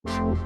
Hello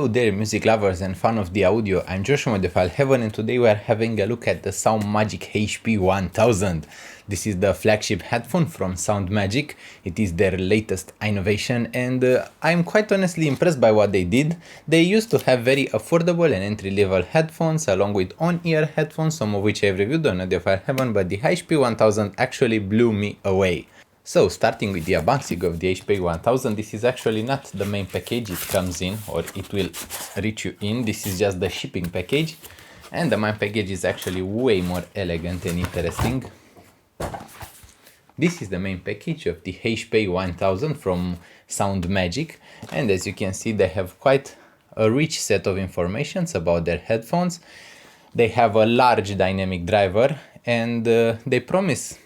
there, music lovers and fan of the audio. I'm Joshua Modefal Heaven, and today we are having a look at the SoundMagic HP1000. This is the flagship headphone from SoundMagic. It is their latest innovation, and I'm quite honestly impressed by what they did. They used to have very affordable and entry-level headphones along with on-ear headphones, some of which I've reviewed on Audiophile Heaven, but the HP1000 actually blew me away. So, starting with the unboxing of the HP1000, this is actually not the main package it comes in, or it will reach you in. This is just the shipping package, and the main package is actually way more elegant and interesting. This is the main package of the HP1000 from SoundMagic, and as you can see, they have quite a rich set of information about their headphones. They have a large dynamic driver, and they promise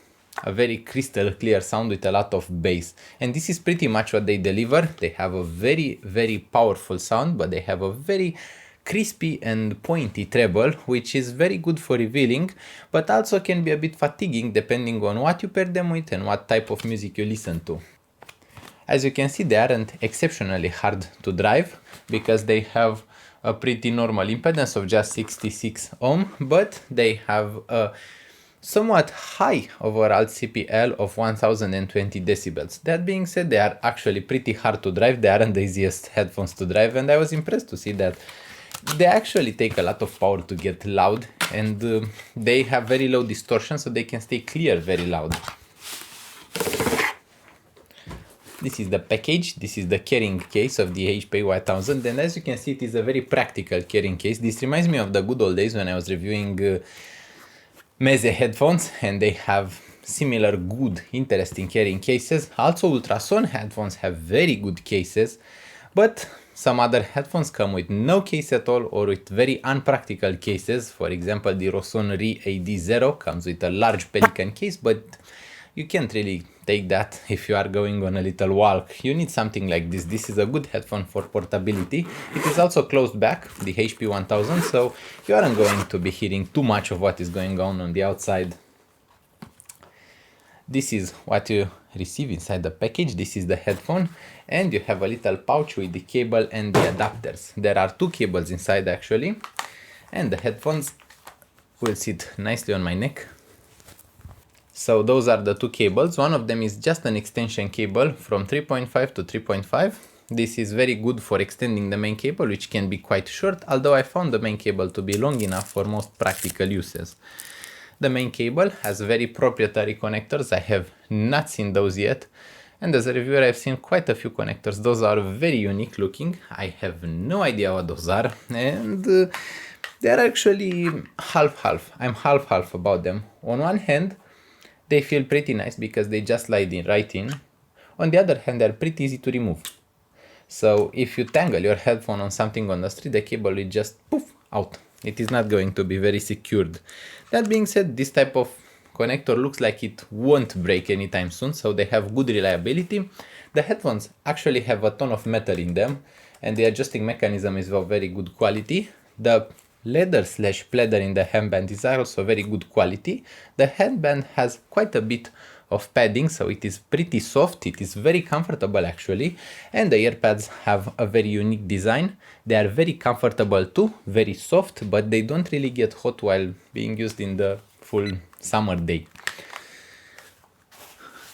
a very crystal clear sound with a lot of bass, and this is pretty much what they deliver. They have a very powerful sound, but they have a very crispy and pointy treble, which is very good for revealing, but also can be a bit fatiguing depending on what you pair them with and what type of music you listen to. As you can see, they aren't exceptionally hard to drive because they have a pretty normal impedance of just 66 ohm, but they have a somewhat high overall CPL of 1020 decibels. That being said, they are actually pretty hard to drive. They aren't the easiest headphones to drive, and I was impressed to see that they actually take a lot of power to get loud, and they have very low distortion, so they can stay clear very loud. This is the package. This is the carrying case of the HP1000, and as you can see, it is a very practical carrying case. This reminds me of the good old days when I was reviewing Meze headphones, and they have similar good, interesting carrying cases. Also, Ultrason headphones have very good cases, but some other headphones come with no case at all or with very unpractical cases. For example, the Roson Re AD0 comes with a large Pelican case, but you can't really take that if you are going on a little walk. You need something like this. This is a good headphone for portability. It is also closed back, the HP1000, so you aren't going to be hearing too much of what is going on the outside. This is what you receive inside the package. This is the headphone, and you have a little pouch with the cable and the adapters. There are two cables inside actually, and the headphones will sit nicely on my neck. So those are the two cables. One of them is just an extension cable from 3.5 to 3.5. This is very good for extending the main cable, which can be quite short, although I found the main cable to be long enough for most practical uses. The main cable has very proprietary connectors. I have not seen those yet, and as a reviewer I've seen quite a few connectors. Those are very unique looking. I have no idea what those are, and they're actually half-half. I'm half-half about them. On one hand, they feel pretty nice because they just slide in right in. On the other hand, they're pretty easy to remove. So if you tangle your headphone on something on the street, the cable will just poof out. It is not going to be very secured. That being said, this type of connector looks like it won't break anytime soon, so they have good reliability. The headphones actually have a ton of metal in them, and the adjusting mechanism is of very good quality. The leather/pleather in the headband is also very good quality. The headband has quite a bit of padding, so it is pretty soft. It is very comfortable actually, and the earpads have a very unique design. They are very comfortable too, very soft, but they don't really get hot while being used in the full summer day.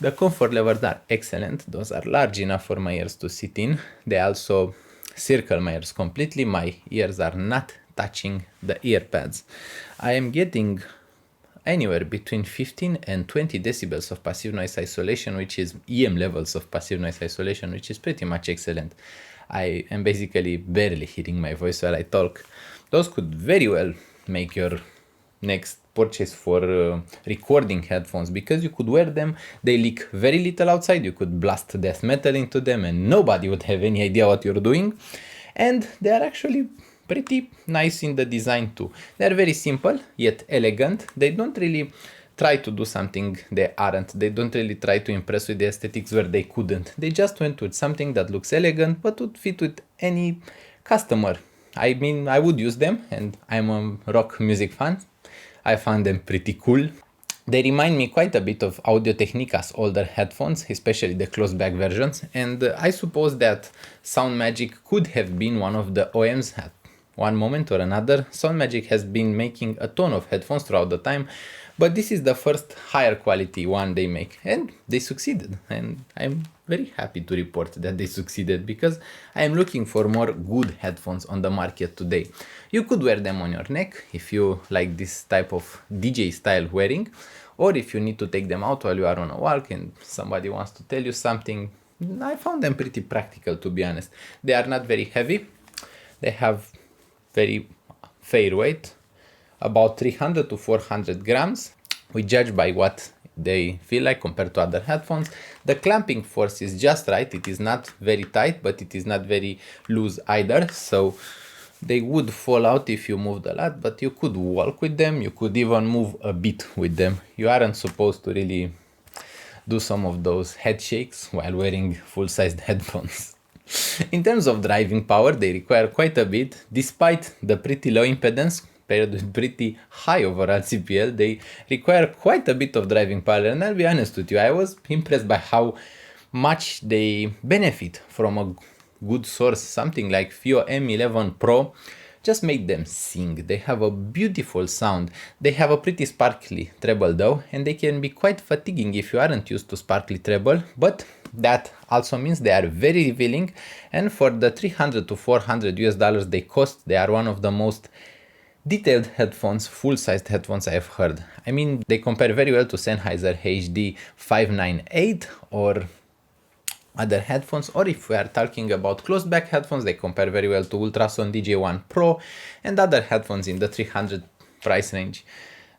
The comfort levels are excellent. Those are large enough for my ears to sit in. They also circle my ears completely. My ears are not touching the earpads. I am getting anywhere between 15 and 20 decibels of passive noise isolation, which is EM levels of passive noise isolation, which is pretty much excellent. I am basically barely hearing my voice while I talk. Those could very well make your next purchase for recording headphones, because you could wear them, they leak very little outside, you could blast death metal into them and nobody would have any idea what you're doing, and they are actually pretty nice in the design too. They're very simple yet elegant. They don't really try to do something they aren't. They don't really try to impress with the aesthetics where they couldn't. They just went with something that looks elegant but would fit with any customer. I mean, I would use them, and I'm a rock music fan. I found them pretty cool. They remind me quite a bit of Audio-Technica's older headphones, especially the closed-back versions, and I suppose that SoundMagic could have been one of the OEMs at one moment or another. SoundMagic has been making a ton of headphones throughout the time, but this is the first higher quality one they make, and they succeeded, and I'm very happy to report that they succeeded because I am looking for more good headphones on the market today. You could wear them on your neck if you like this type of DJ style wearing, or if you need to take them out while you are on a walk and somebody wants to tell you something. I found them pretty practical, to be honest. They are not very heavy. They have very fair weight, about 300 to 400 grams. We judge by what they feel like compared to other headphones. The clamping force is just right. It is not very tight, but it is not very loose either. So they would fall out if you moved a lot, but you could walk with them. You could even move a bit with them. You aren't supposed to really do some of those head shakes while wearing full-sized headphones. In terms of driving power, they require quite a bit. Despite the pretty low impedance paired with pretty high overall CPL, they require quite a bit of driving power, and I'll be honest with you, I was impressed by how much they benefit from a good source. Something like FiiO M11 Pro just made them sing. They have a beautiful sound. They have a pretty sparkly treble though, and they can be quite fatiguing if you aren't used to sparkly treble, but that also means they are very revealing, and for the 300 to 400 US dollars they cost, they are one of the most detailed headphones, full-sized headphones I've heard. I mean, they compare very well to Sennheiser HD 598 or other headphones, or if we are talking about closed-back headphones, they compare very well to Ultrason DJ1 Pro and other headphones in the 300 price range.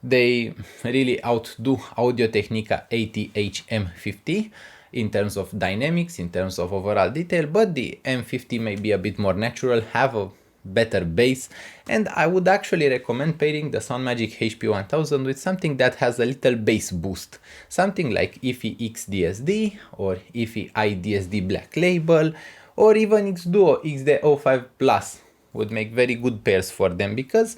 They really outdo Audio-Technica AT-HM50 in terms of dynamics, in terms of overall detail, but the M50 may be a bit more natural, have a better bass, and I would actually recommend pairing the SoundMagic HP1000 with something that has a little bass boost. Something like Efi X DSD or Efi I DSD Black Label or even X-Duo XD05 Plus would make very good pairs for them, because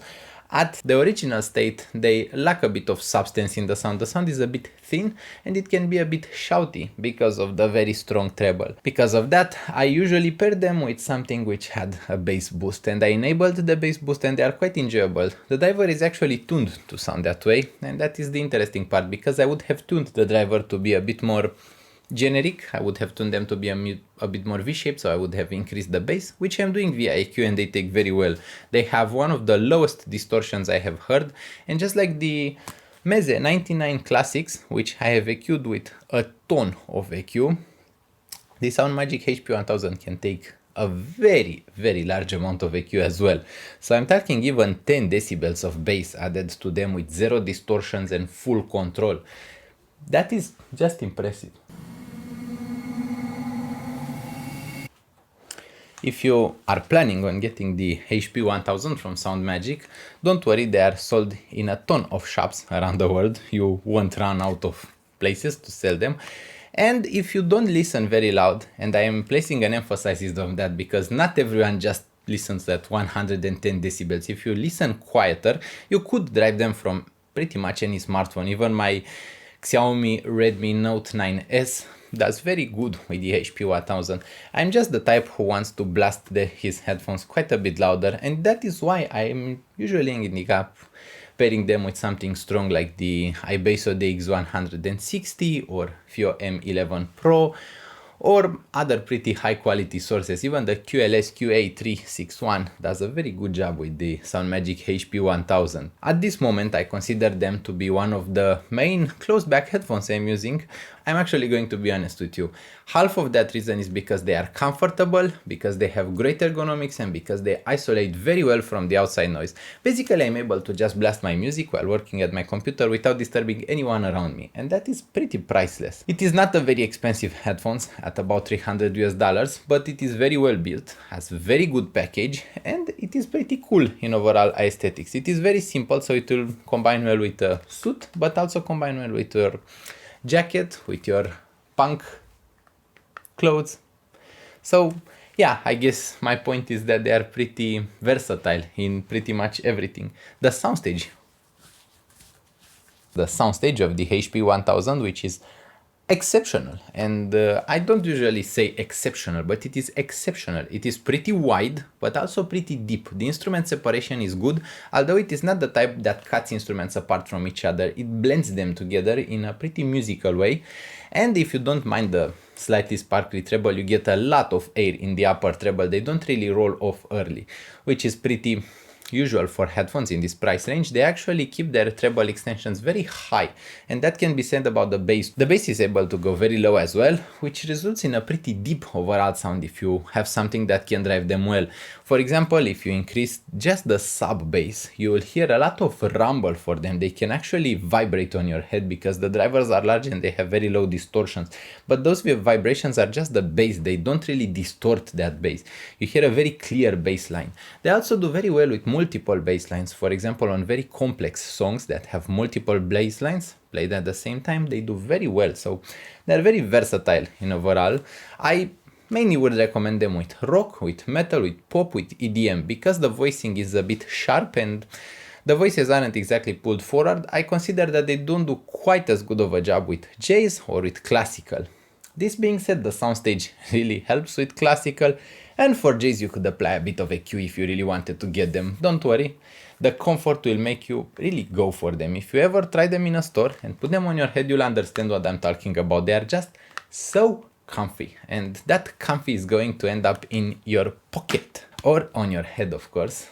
at the original state they lack a bit of substance in the sound. The sound is a bit thin and it can be a bit shouty because of the very strong treble. Because of that, I usually pair them with something which had a bass boost, and I enabled the bass boost and they are quite enjoyable. The driver is actually tuned to sound that way, and that is the interesting part, because I would have tuned the driver to be a bit more generic. I would have tuned them to be a bit more V-shaped, so I would have increased the bass, which I'm doing via EQ, and they take very well. They have one of the lowest distortions I have heard, and just like the Meze 99 Classics, which I have EQ'd with a ton of EQ, the SoundMagic HP1000 can take a very, very large amount of EQ as well. So I'm talking even 10 decibels of bass added to them with zero distortions and full control. That is just impressive. If you are planning on getting the HP1000 from SoundMagic, don't worry, they are sold in a ton of shops around the world. You won't run out of places to sell them. And if you don't listen very loud, and I am placing an emphasis on that because not everyone just listens at 110 decibels. If you listen quieter, you could drive them from pretty much any smartphone. Even my Xiaomi Redmi Note 9S does very good with the HP1000. I'm just the type who wants to blast his headphones quite a bit louder, and that is why I'm usually ending up pairing them with something strong like the iBasso DX160 or FiiO M11 Pro, or other pretty high quality sources. Even the QLS QA361 does a very good job with the SoundMagic HP1000. At this moment I consider them to be one of the main closed back headphones I'm using. I'm actually going to be honest with you. Half of that reason is because they are comfortable, because they have great ergonomics, and because they isolate very well from the outside noise. Basically, I'm able to just blast my music while working at my computer without disturbing anyone around me, and that is pretty priceless. It is not a very expensive headphones at about 300 US dollars, but it is very well built, has very good package, and it is pretty cool in overall aesthetics. It is very simple, so it will combine well with a suit, but also combine well with your jacket, with your punk clothes. So yeah, I guess my point is that they are pretty versatile in pretty much everything. The soundstage the soundstage of the HP 1000, which is exceptional. And I don't usually say exceptional, but it is exceptional. It is pretty wide, but also pretty deep. The instrument separation is good, although it is not the type that cuts instruments apart from each other. It blends them together in a pretty musical way. And if you don't mind the slightly sparkly treble, you get a lot of air in the upper treble. They don't really roll off early, which is pretty usual for headphones in this price range. They actually keep their treble extensions very high, and that can be said about the bass. The bass is able to go very low as well, which results in a pretty deep overall sound if you have something that can drive them well. For example, if you increase just the sub bass, you will hear a lot of rumble for them. They can actually vibrate on your head because the drivers are large and they have very low distortions, but those vibrations are just the bass. They don't really distort that bass. You hear a very clear bass line. They also do very well with multiple bass lines. For example, on very complex songs that have multiple bass lines played at the same time, they do very well. So they're very versatile in overall. I mainly would recommend them with rock, with metal, with pop, with EDM, because the voicing is a bit sharp and the voices aren't exactly pulled forward. I consider that they don't do quite as good of a job with jazz or with classical. This being said, the soundstage really helps with classical, and for jazz you could apply a bit of EQ if you really wanted to get them. Don't worry, the comfort will make you really go for them. If you ever try them in a store and put them on your head, you'll understand what I'm talking about. They are just so comfy, and that comfy is going to end up in your pocket or on your head, of course.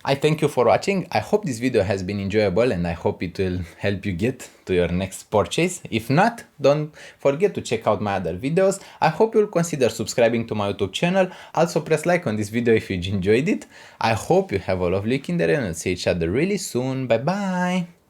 I thank you for watching. I hope this video has been enjoyable and I hope it will help you get to your next purchase. If not, don't forget to check out my other videos. I hope you'll consider subscribing to my YouTube channel. Also press like on this video if you enjoyed it. I hope you have a lovely weekend and we'll see each other really soon. Bye bye.